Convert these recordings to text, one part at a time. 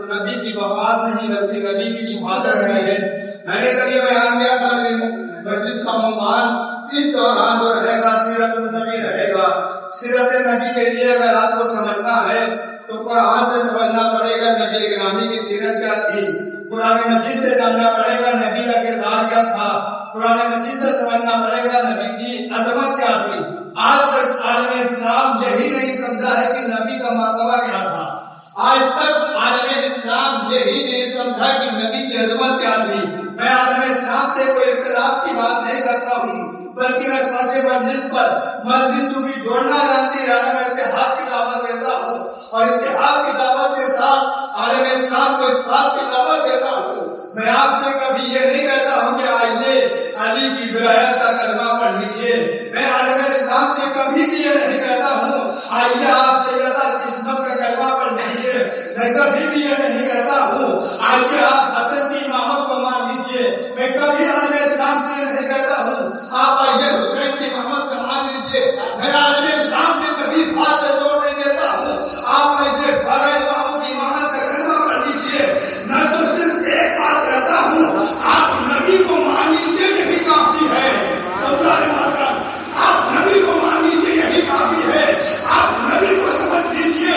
नबी की वफात नहीं बल्कि नबी की शहादत हुई है। मैंने कभी सीरत नबी के लिए अगर आपको समझना है तो कुरान से समझना पड़ेगा नबी गिरामी की सीरत क्या थी, कुरान मजीद से जानना पड़ेगा नबी का किरदार क्या था, कुरान मजीद से समझना पड़ेगा नबी की अजमत क्या थी। आज तक आलम इस्लाम यही नहीं समझा है कि नबी का मर्तबा क्या था। आज तक आलम इस्लाम यही नहीं समझा कि नबी की अजमत क्या थी। मैं आलम इस्लाम से कोई इख्तिलाफ की बात नहीं करता हूँ, बल्कि मैं फर्श मस्जिद पर मस्जिद चुकी जोड़ना जानती है, मैं इत्तेहाद की दावत देता हूँ और इत्तेहाद की दावत के साथ आलम इस्लाम को इस बात की दावत देता हूँ। मैं आपसे कभी ये नहीं कहता हूँ कि आइए अली की विलायत का कलमा पढ़ लीजिए। मैं आलम इस्लाम से कभी भी ये नहीं कहता हूँ आइए आप सैयदा किस्मत का कलमा पढ़ लीजिए। मैं कभी भी ये नहीं कहता हूँ आइए आप हसन की इमामत को मान लीजिए। मैं कभी आलम इस्लाम से ये नहीं कहता हूँ आप आइए हुसैन की इमामत को मान लीजिए। मैं आलम इस्लाम से कभी इस बात पर जोर नहीं देता हूँ आप आइए बड़े इमामों की इमामत का कलमा पढ़ लीजिए। मैं तो सिर्फ एक बात कहता हूँ आप नबी को मान लीजिए, यही काफी है। आप नबी को मान लीजिए, यही काफी है। आप नबी को समझ लीजिए,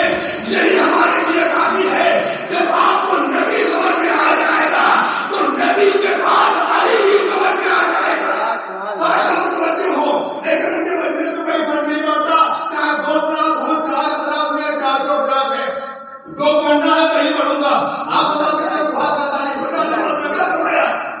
यही हमारे लिए काफी है। जब आपको नबी समझ में आ जाएगा तो नबी के बाद अली भी समझ में आ जाएगा। भाषा मुतवज्जिह हो, लेकिन उनके मजलिस में कोई फर्क नहीं पड़ता, चाहे दो तरफ हो, चार तरफ में, चार सौ तरफ है, दो पढ़ना है वही पढ़ूंगा। आप बताते हैं दुआ करता नहीं होता,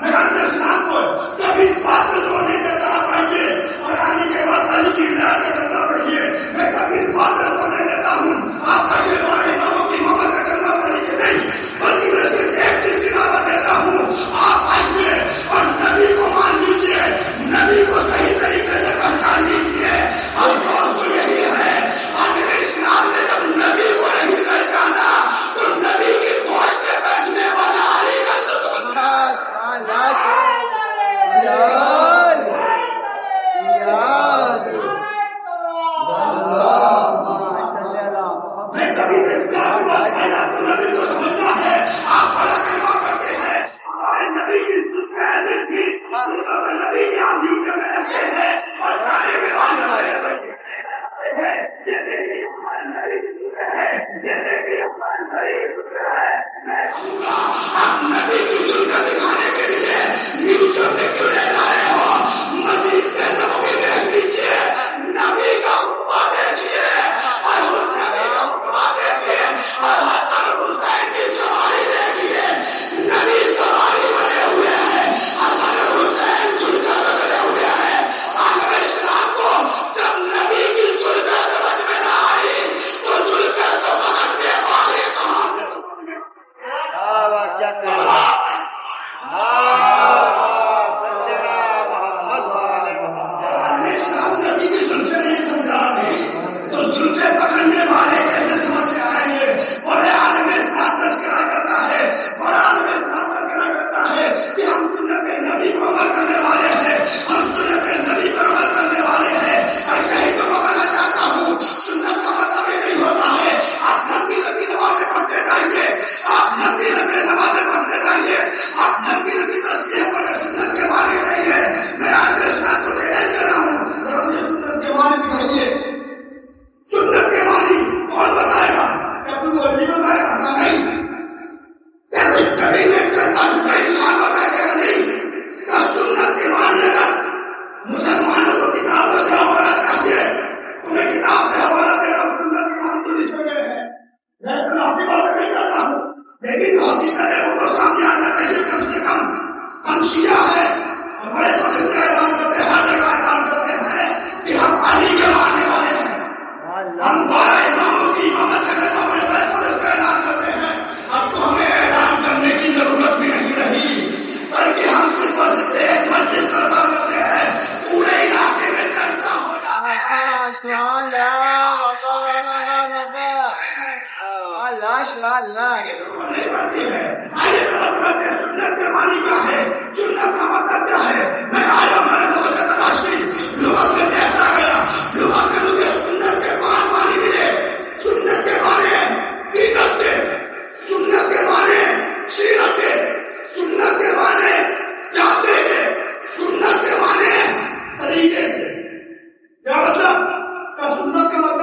मैं अन्य इस्लाम को कभी इस बात पर जोर नहीं देता आप आइए और आने के बाद अली की विलायत का कलमा पढ़िए। मैं कभी इस बात पर जोर नहीं देता हूँ आप आइए हमारे इमामों की इमामत का कलमा पढ़ लीजिए, नहीं, बल्कि मैं सिर्फ एक चीज की दावत देता हूँ आप आइए और नबी को मान लीजिए, नबी को सही तरीके से पहचान लीजिए। और दोस्त तो यही है, आखिर इस्लाम ने जब नबी को नहीं पहचाना तो नबी की गोश्त पे बैठने वाला अली का मैं कभी इस्लाम की बात है आपको नबी को समझना है। आप बड़ा कलमा करते हैं हमारे नबी की इज्जत की नबी की आप ड्यूटी में रखते हैं और गाने के बाद आप नबी की सुन्नत दिखाने के लिए न्यूज़ में क्यों ले रहे हो? मस्जिद के नबी देख लीजिए, नबी का खुतबा देखिए और उस नबी का खुतबा देखिए और हसन हुसैन की सवारी देखिए। नबी सवारी बने हुए हैं, हसन हुसैन दुल्हा बने हुए हैं। आखिर इस्लाम को जब नबी की दुल्हा समझ में ना आई तो दुल्हा से पकड़ने वाले कहाँ से नबी की जुल्फे नहीं समझा तो जुल्फे पकड़ने वाले कैसे समझ में आएंगे? बड़े आलम इस्लाम तज़किरा करता है, बड़ा आलम इस्लाम तज़किरा करता है कि हम सुन्नत नबी पर अमल करने वाले हैं, हम सुन्नत नबी पर अमल करने वाले हैं। मैं यही तो बताना चाहता हूँ, सुन्नत का मतलब ये नहीं होता है आप लंबी लंबी नमाजें पढ़ते जाएंगे, आप लंबी लंबी नमाजें पढ़ते जाएंगे, आप लंबी लंबी तस्बीह पढ़े, सुन्नत के माने नहीं है। मैं आलम इस्लाम को चैलेंज कर रहा हूँ, मुझे सुन्नत के माने दिखाइए। सुन्नत के मानी कौन बताएगा? क्या कोई मौलवी बताएगा? नहीं। क्या कोई कभी में करता झूठा इंसान बताएगा? नहीं। क्या सुन्नत के मानी अगर मुसलमानों को किताबों से हवाला चाहिए, तुम्हें किताब से हवाला देना सुन्नत के मान तो लिखे गए हैं। मैं तो आपकी बात नहीं करता हूँ, लेकिन हकीकत है वो तो सामने आना चाहिए। कम से कम हम शिया है, हमारे पक्ष से ऐलान करते हैं, हर जगह ऐलान करते हैं कि हम अली के मानने वाले हैं। हम 12 इमामों की इमामत का कलमा पढ़ने से ऐलान करते हैं। अब तो हमें ऐलान करने की जरूरत भी नहीं रही, बल्कि हम सिर्फ और सिर्फ एक मस्जिद करवा करते हैं, पूरे इलाके में चर्चा हो जाए। नहीं बनती है। आइए करते हैं सुन्नत के मानी क्या है, सुन्नत का मतलब क्या है। मैं आया मैंने बहुत तलाश की, लुगत में देखता गया, लुगत में मुझे सुन्नत के मानी मिले। सुन्नत के माने कीदत के, सुन्नत के माने सीरत के, सुन्नत के माने जाते के, सुन्नत के माने तरीके के। क्या मतलब? सुन्नत का मतलब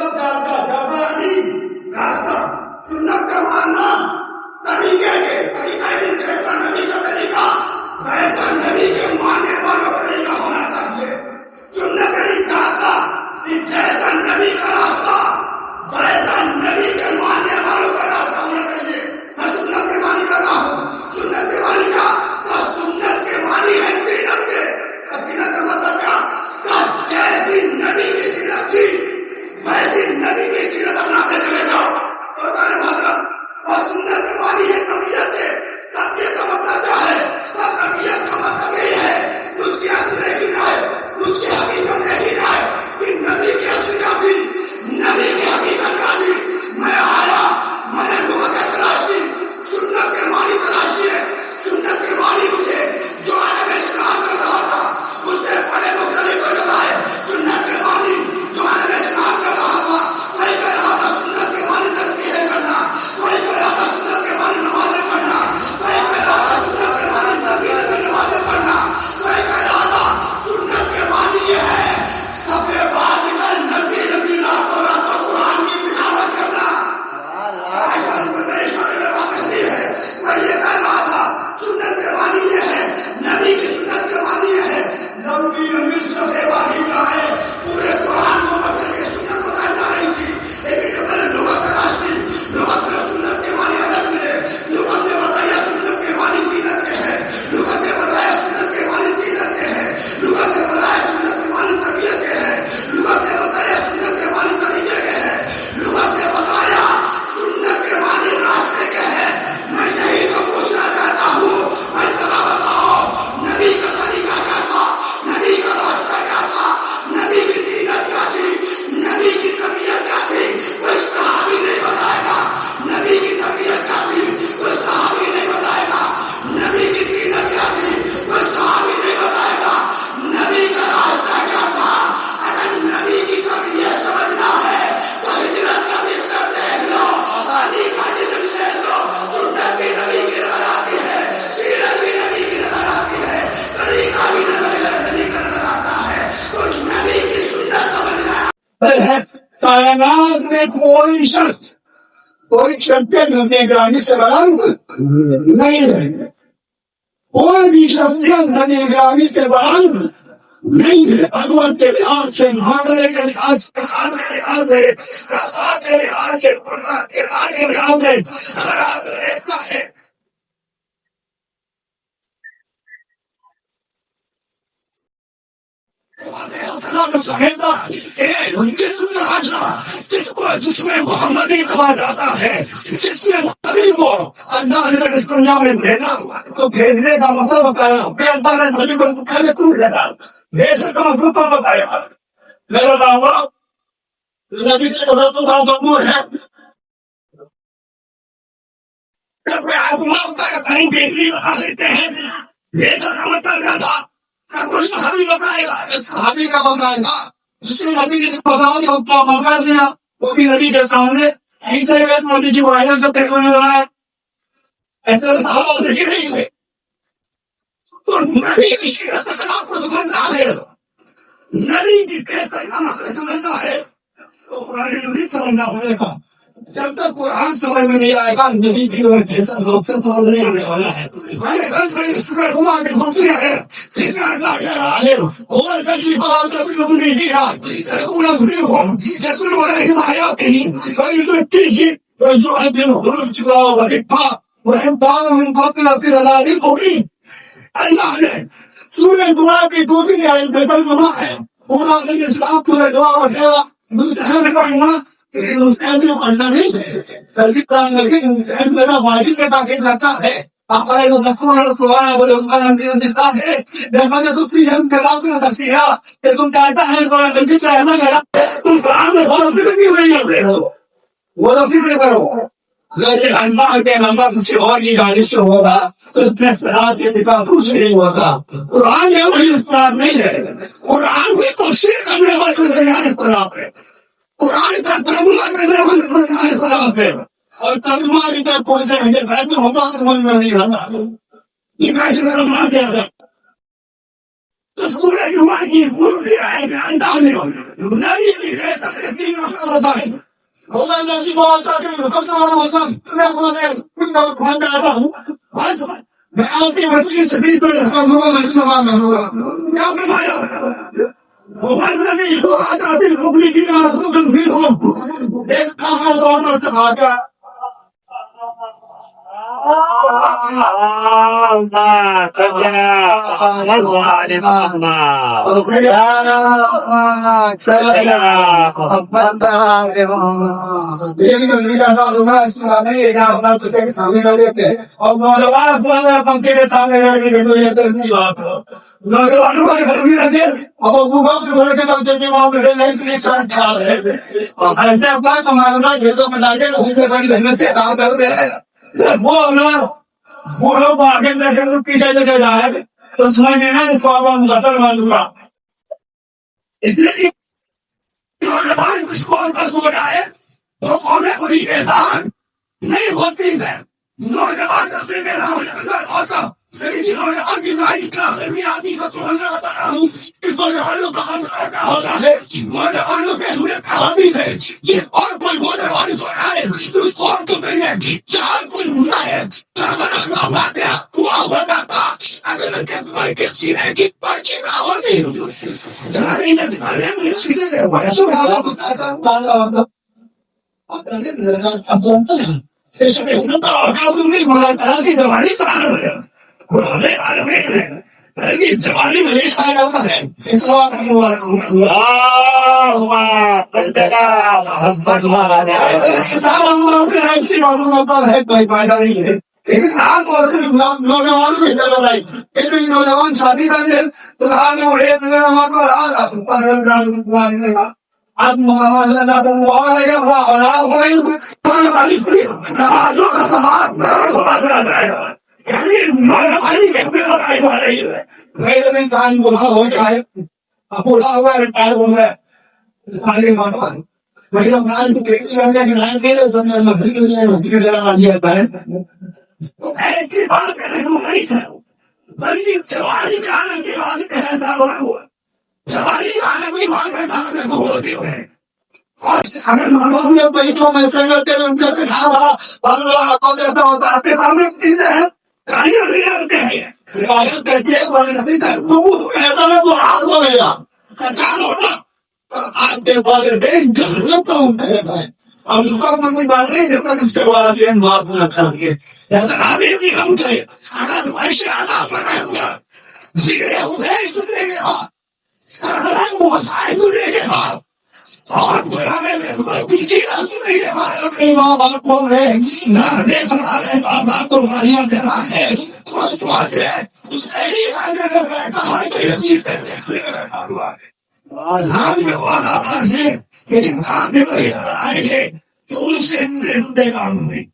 है कायनात में कोई शक्ति निगरानी से बड़ा नहीं है, कोई भी शक्ति निगरानी से बड़ा नहीं है। भगवान के लिहाज से, मामले के लिहाज से, खाने के लिहाज से, रसात के लिहाज से, कुरान के लिहाज से ऐसा है। जिसमें मोहम्मदी कहा जाता है, जिसमें नबी को अल्लाह ने इस दुनिया में भेजा, तो भेजने का मतलब बताया, बेअल्लाह नबी को पहले क्यों भेजा, भेजने का मतलब तो बताया। मैं बताऊंगा, नबी के मतलब तो बाबू है, जब आप लोग कहीं बेटी बता सकते हैं, भेजा का मतलब क्या था, कोई सहाबी बताएगा, सहाबी का बताएगा, जिसने नबी ने बताया तो क्या मौका दिया, वो भी नबी के सामने ऐसे गए मोदी जी वायरल तो देखने में रहा है, ऐसे साहब देखी नहीं है। तो नबी की तक आपको समझना है, नबी की कहकर समझना है, तो कुरान नहीं समझना होगा। जब तक कुरान समझ में नहीं आएगा, नबी की ऐसा लोग से तो नहीं आने वाला है। मैंने कल से शुक्र हुआ कि दूसरी है, और कभी बात कभी नहीं दिया, पूरा घुरी हो, जैसे हो रहे हिमाया की, कई व्यक्ति की, जो है दिन हो चुका वही था, वही बात हम बात करते रहा होगी। अल्लाह ने सूर्य दुआ की दो दिन आयल बेतल बना है, पूरा दिन इस्लाम सूर्य दुआ वगैरह मुस्तहब करूंगा, लेकिन मुस्तहब जो करना नहीं है, कल्पी प्राण करके मुस्तहब मेरा वाजिब के ताकि जाता है। आपका जो नफर सुभान बोले उसका नाम देता है, जब मैंने दूसरी जन्म के बाद में दसिया कि तुम चाहता है तो कल्पी रहना मेरा, तुम काम में बहुत भी नहीं हो, वो लोग भी करो। लेकिन अल्लाह के नंबर किसी और की गाड़ी से होगा, तो इतने रात के दिखा कुछ नहीं होगा। कुरान में वही इस्तेमाल नहीं है, कुरान में तो शेर करने वाले खराब है, कुरान का तर्जुमा करने वाले खराब है, और तर्जुमा की तरफ कोई से नहीं है, तो होगा समझ में नहीं आना, ये कैसे तर्जुमा किया था, तो पूरे युवा की पूरी अंदाज नहीं होगा, नहीं रह सकते, नहीं होता है। होगा नसी बात करके सबसे बड़ा होता मैं बोले मैं ध्यान रखता हूँ, मैं आपकी मछली सभी पर मैं सवाल होगा क्या बनाया मोबाइल में भी हो आता भी लोगों की भी हो एक कहा दोनों से भागा नौजवानों को भी रखे और गूगल पे बोले के वहाँ पे नहीं साथ खा रहे थे और ऐसे अपना कमाना खेतों में डाले उनके बड़ी बहन से काम कर दे रहे हैं वो लोग आगे देखे तो पीछे लेके जाए तो समझ लेना इसको अब गतर मानूंगा इसलिए नौजवान कुछ कौन का सोच आए तो कौन कोई नहीं होती है नौजवान तस्वीर में ना लेकिन जिन्होंने आगे लाइफ का गर्मी आदि का तो नजर आता हूँ इस नौजवानों का हम करना होता है नौजवानों के हुए खराबी है ये और कोई नौजवान जो है उस कौन को मैंने जहाँ कोई मुद्दा है जहाँ बात है हुआ होगा था अगर मैं कैसी है कि पर्चे का और नहीं जहाँ नहीं जब मारे मुझे सीधे से वैसे वाला कुछ ऐसा नहीं होता आप नहीं बोला था कि जवानी कहाँ है पुराने आदमी है अरे जवानी में नहीं खाया जाता है कोई फायदा नहीं है लेकिन आप नौजवान भी लगाई नौजवान शादी कर तो आगे उड़े इंसान बुला हो जाए बुला हुआ रिटायर हो गया सारे नौजवान मतलब नाम तो बेटी बन गया नाम दे दो तुमने नौकरी लगा दिया है तो ऐसी बात करने को नहीं था बल्कि जवानी का आनंद के बाद कहना हुआ जवानी का आनंद भी मांग में भागने को होती है और अगर मानो में बैठो मैं संगत के उनके खावा बंगला को देता हूँ तो आपके सामने चीजें हैं गाड़ियां ले आते हैं रिवायत कहती है बड़े नबी का तू ऐसा में तो हाथ हो गया सरकार होना आपके बाद देख जरूरत हूँ भाई अब उसका कोई बात नहीं जब तक उसके बारे में बात न करेंगे यार आगे भी हम थे अगर वैसे आना पड़ेगा जीरे हुए सुनेगा अगर वो साए सुनेगा और बुरा में पीछे सुनेगा हमारे माँ बाप बोल रहे ना देख हमारे माँ बाप को मारिया देना है खुश बात है उसके लिए आगे बैठा है कि जीते देखने बैठा हुआ है और नाम में वाला है कि नाम में आएंगे तो उनसे देगा नहीं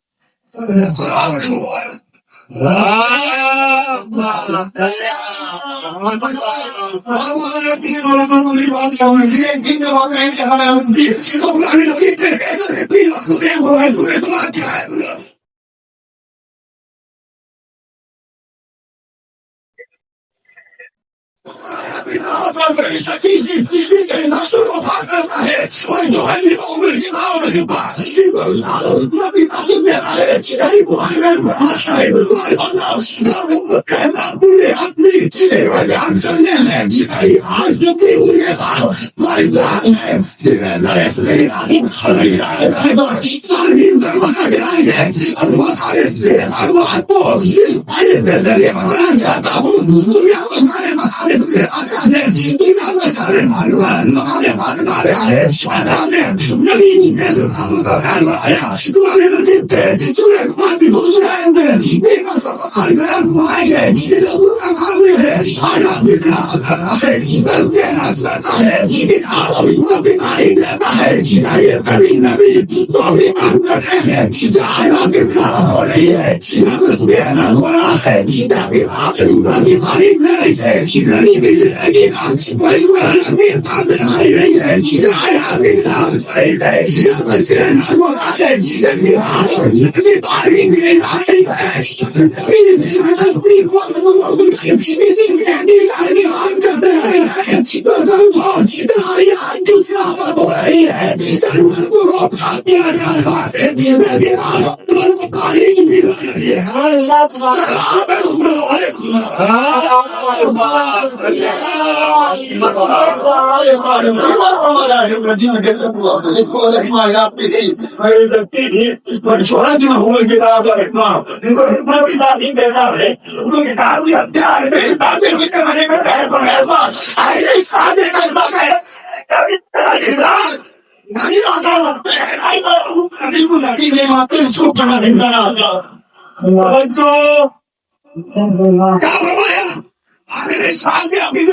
अरे साल में अभी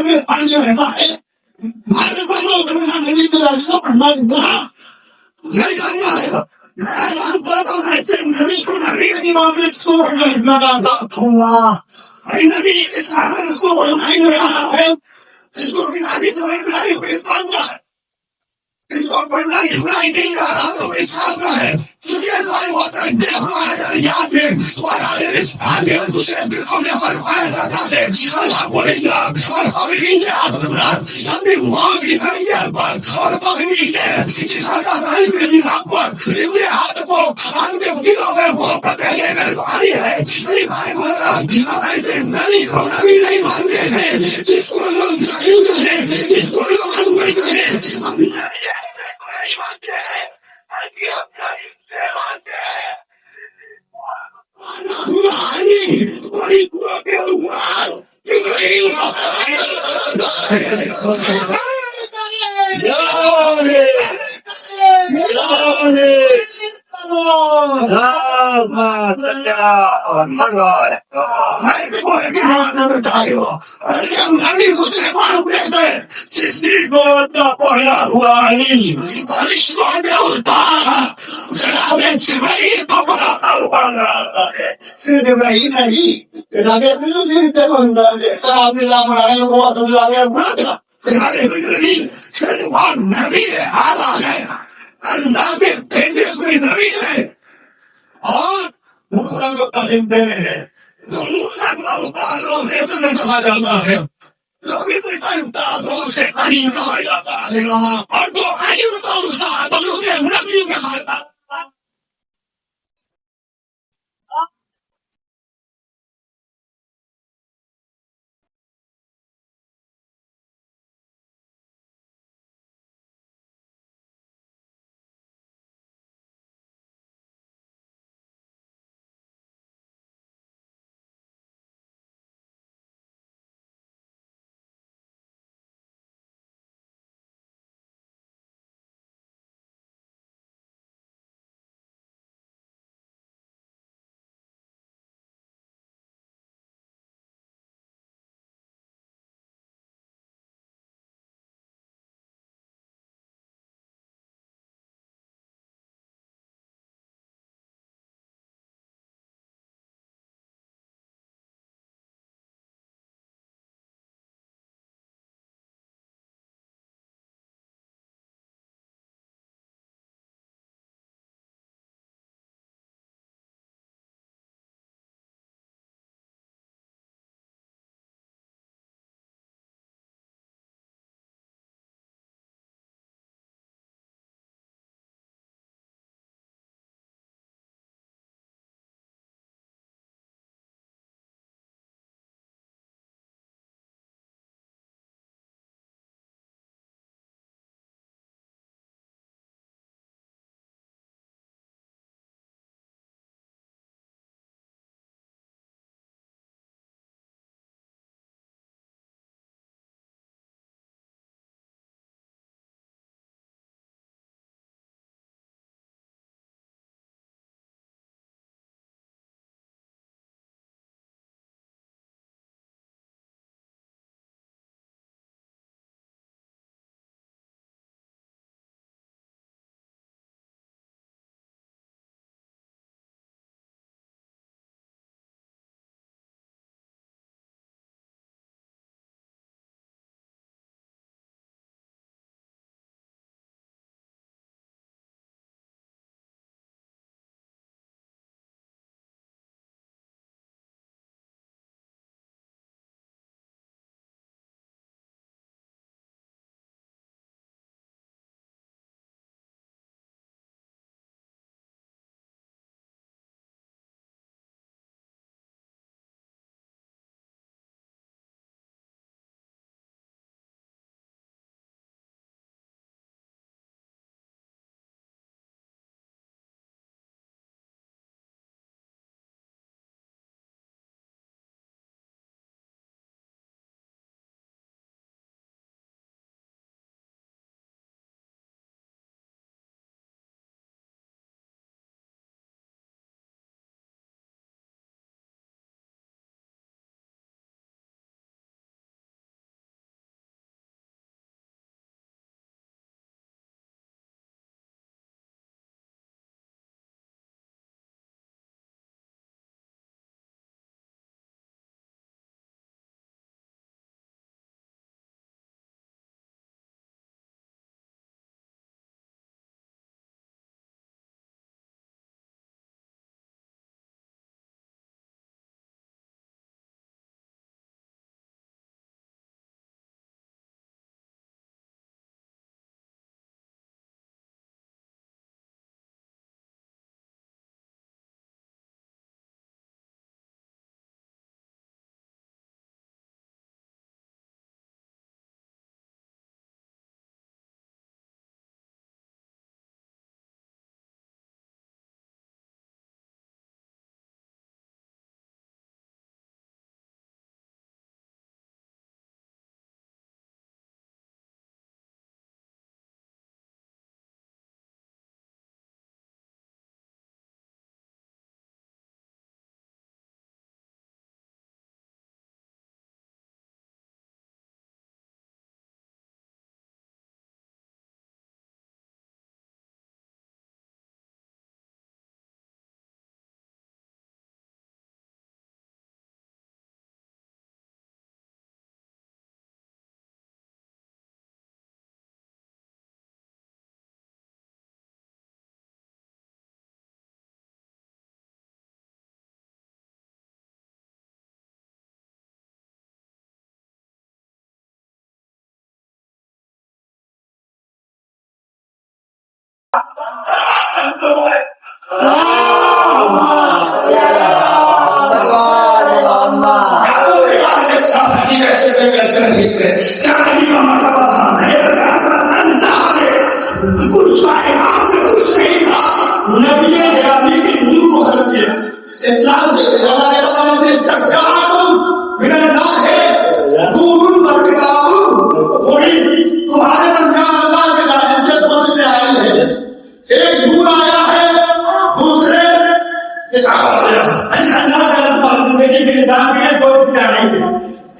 में पानी रहता है हमारे पर लोग नहीं करना है नबी को नबी की मामले को नबी इस कारण को नहीं रहा है जिसको भी आगे समय बनाई हुई है इसको पढ़ना लिखना ही नहीं रहा तो इसका है सुनिए हमारे बहुत हमारे याद में हमारे आगे दूसरे बिल्कुल ने फरमाया जाता है अल्लाह बोलेगा और हमें नहीं याद हमने वहाँ भी करेंगे और पकड़ी है जिसका नहीं मेरी हाथ पर जिसके हाथ को आगे किलो में वो पकड़े मेरे भारी है मेरी भाई बोला हमारे से नहीं होना भी नहीं मानते हैं जिसको लोग जाहिल करें जिसको लोग अनुमति करें हम ऐसे कोई मानते हैं पहला हुआ बारिश सिर्फ वही नहीं नबी है आला है अल्लाह में भेजे हुए नबी है और मुहर्रम का दिन दे रहे हैं कहा जाता है lo que se canta no se anima y la cadena, algo hay un causado, lo que una vida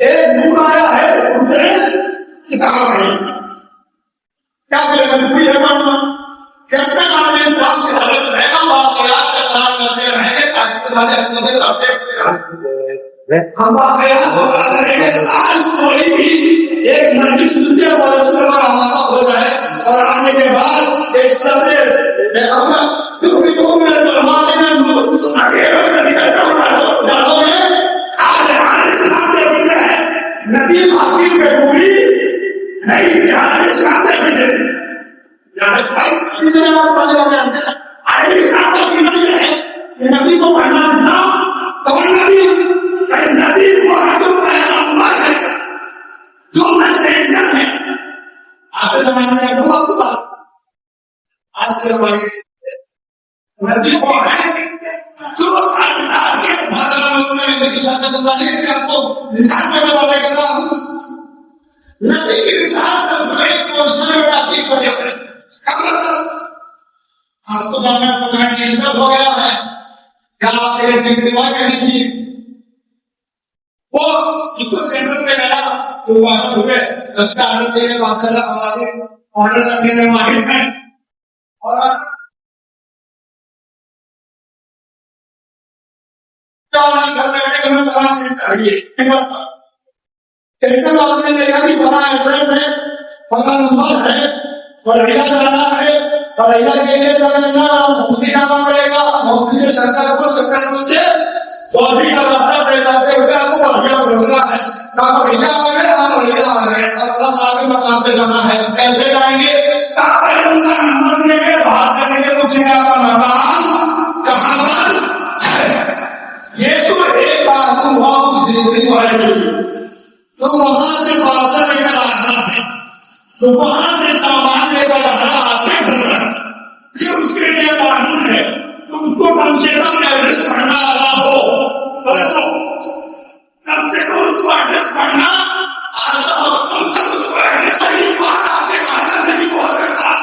एक नूर आया है दूसरे किताब नहीं क्या कोई है मानना जब तक आपने बात से हालत रहना बात याद करते रहेंगे ताकि तुम्हारे अंदर हम बात करेंगे आज कोई भी एक नदी सुनते और उसके बाद हमारा हो जाए और आने के बाद एक सबसे क्योंकि तो मेरे हमारे में आगे नदी बाकी पे पूरी नहीं बिहार खाते पीते नदी को पढ़ना था कौन नदी नदी को जो मैसेज है आज के जमाने में आज के जमाने नदी को है जो आपको निकालने वाले का नदी के साथ आपको जानना हो गया है क्या आप नहीं की वो इसको सेंटर में गया तो वहां हुए सबका ऑर्डर देने माशाल्लाह हमारे ऑर्डर करने में माहिर हैं और सेंटर वाले ने देखा कि बड़ा एड्रेस है बड़ा नंबर है और रैया जाना है और रैया के लिए जाना मुफ्ती जाना पड़ेगा मुफ्ती से सरकार को सरकार से चौधरी का रास्ता तय करते हुए आपको बढ़िया बोलना है आप रैया आ गए आप रैया आ गए अब आगे मकान पे जाना है कैसे जाएंगे नंबर देंगे बाहर करने के पूछेंगे आपका मकान कहाँ पर है ये तो एक बार हुआ उस डिलीवरी वाले तो वहां से पार्सल लेकर आता है तो वहां से सामान लेकर आता है ये उसके लिए कानून है तो उसको कम से कम एड्रेस पढ़ना आता हो कम से कम उसको एड्रेस पढ़ना आता हो कम से कम उसको एड्रेस नहीं बोल सकता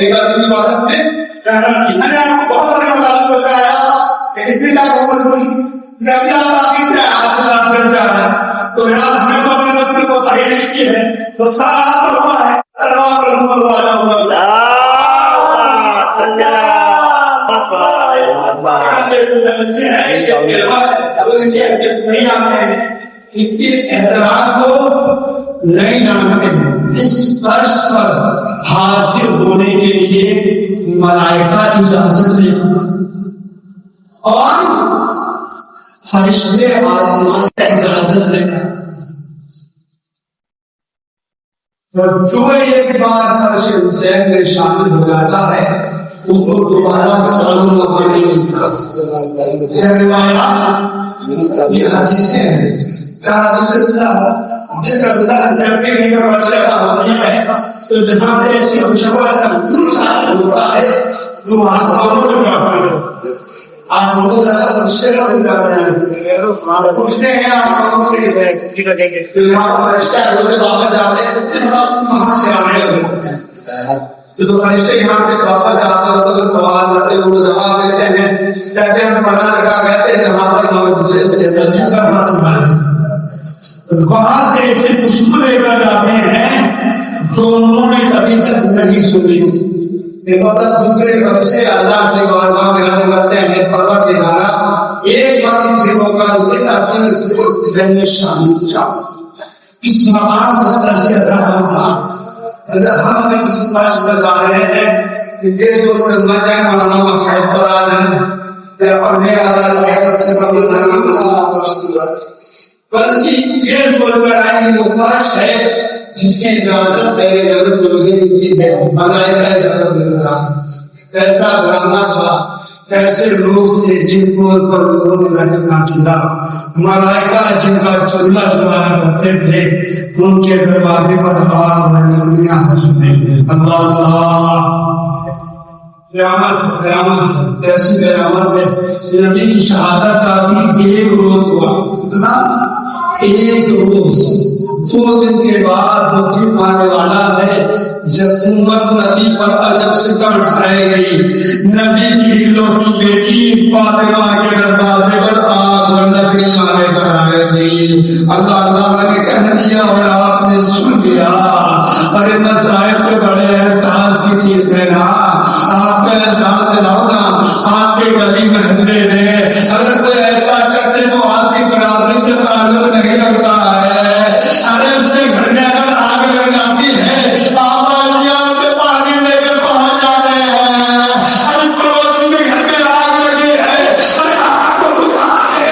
एक आदमी इबादत में मैंने आपको बहुत सारे मकालत बताया इतनी ताकत हुई जब आप आगे से आगे जा रहा है तो यहाँ हमें तो अपने वक्त को तैयारी की है तो सारा हुआ है नहीं जानते इस फर्श पर हासिल होने के लिए मलाइका इजाजत लेगा और फरिश्ते आसमान इजाजत लेगा। तो जो एक बार फर्श हुसैन में शामिल हो जाता है उनको दोबारा सालों मौका नहीं मिलता। ये हदीसें हैं जिस अल्लाह जब भी कहीं पर बच्चे का होना है तो जहाँ से ऐसी होता है जो वहां आप बहुत ज्यादा पूछते हैं आप लोगों से वापस जाते हैं वहां से आने तो फरिश्ते यहाँ से वापस जाते हैं तो सवाल करते हैं वो जवाब देते हैं कहते हैं पता लगा कहते हैं जहाँ पर वहां से ऐसे खुशबू लेकर जाते हैं जो उन्होंने कभी तक नहीं सुनी। दूसरे कब से अल्लाह के बारगाह में आने करते हैं पर्वत के द्वारा एक बार भी मौका दे ताकि उसको जन्नत शामिल हो जाए। इस मकाम का से अल्लाह था अगर हम अगर किसी पास पर जा रहे हैं कि देश को करना चाहे मौलाना मसाइब पर आ रहे हैं और मेरा अल्लाह से कबूल बल्कि जेल बोलकर आएंगे वो फर्श है जिसकी इजाजत पहले जरूरत होगी है मलाइका इजाजत मिल रहा कैसा ड्रामा था कैसे लोग थे जिनको पर लोगों ने रहना किया मलाइका जिनका चूल्हा चुराया करते थे उनके दरवाजे पर कयामत ऐसी कयामत है नबी की शहादत का भी एक रोज हुआ एक रोज 2 दिन के बाद मुक्ति पाने वाला है जब उम्मत नबी पर अजब से कम उठाई गई। नबी की इकलौती बेटी फातिमा के दरवाजे पर आग लकड़ी मारे कर आए थी। अल्लाह ने कह दिया और आपने सुन लिया। अरे मसाइब के बड़े एहसास की चीज है ना, आपका एहसास दिलाओ ना। आपके गली में झंडे ने अगर कोई ऐसा शख्स है वो आपकी बराबरी से ताल्लुक नहीं रखता है, अरे उसके घर में अगर आग लग जाती है आप पानी लेकर पहुंच जाते हैं। अरे पड़ोसी के घर में आग लगी है, अरे आग को बुझाए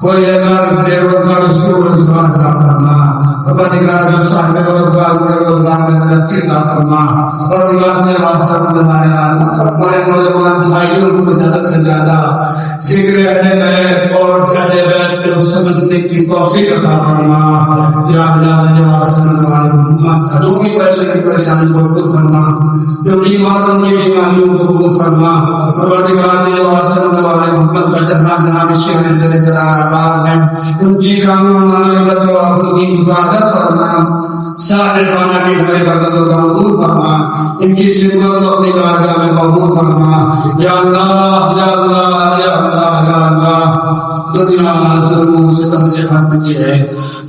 कोई अगर बेरोजगार उसको रोजगार अता करना, रोजगार जो सामने रोजगार में तरक्की अता करना, और ने वास्ता बनाने हमारे नौजवान भाइयों को ज्यादा से ज्यादा जिक्र और कहने में समझने की तौफीक अता करना, या अल्लाह ने वास्ता जो भी पैसे की परेशानी को दूर करना, जो बीमारों की बीमारियों को दूर करना, रोजगार ने वास्ता मोहम्मद का जनाब उनकी उनकी इबादत करना, सारे खाना की हमें बरकत को कबूल करना, इनकी खिदमत को अपनी बारगाह में कबूल करना। या अल्लाह या अल्लाह या अल्लाह या अल्लाह, दुनिया जुल्म सितम से खत्म की है,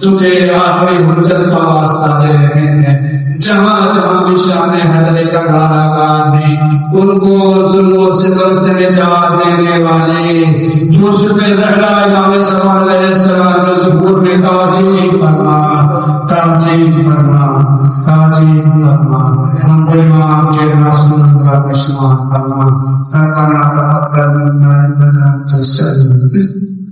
तुझे आखिरी हुज्जत का वास्ता दे रहे हैं। जहाँ जहाँ भी शान हैदर का गाना ने उनको जुल्म सितम से निजात देने वाले यूसुफ ज़हरा इमाम ज़मान अलैहिस्सलाम के ज़ुहूर में ताज़ीम फरमा, ताज़ीम फरमा, ताज़ीम फरमा। हम इमाम के मासूम का शुमार फरमा, करना तक़ब्बल मिन्ना इन्नका अंतस समीउल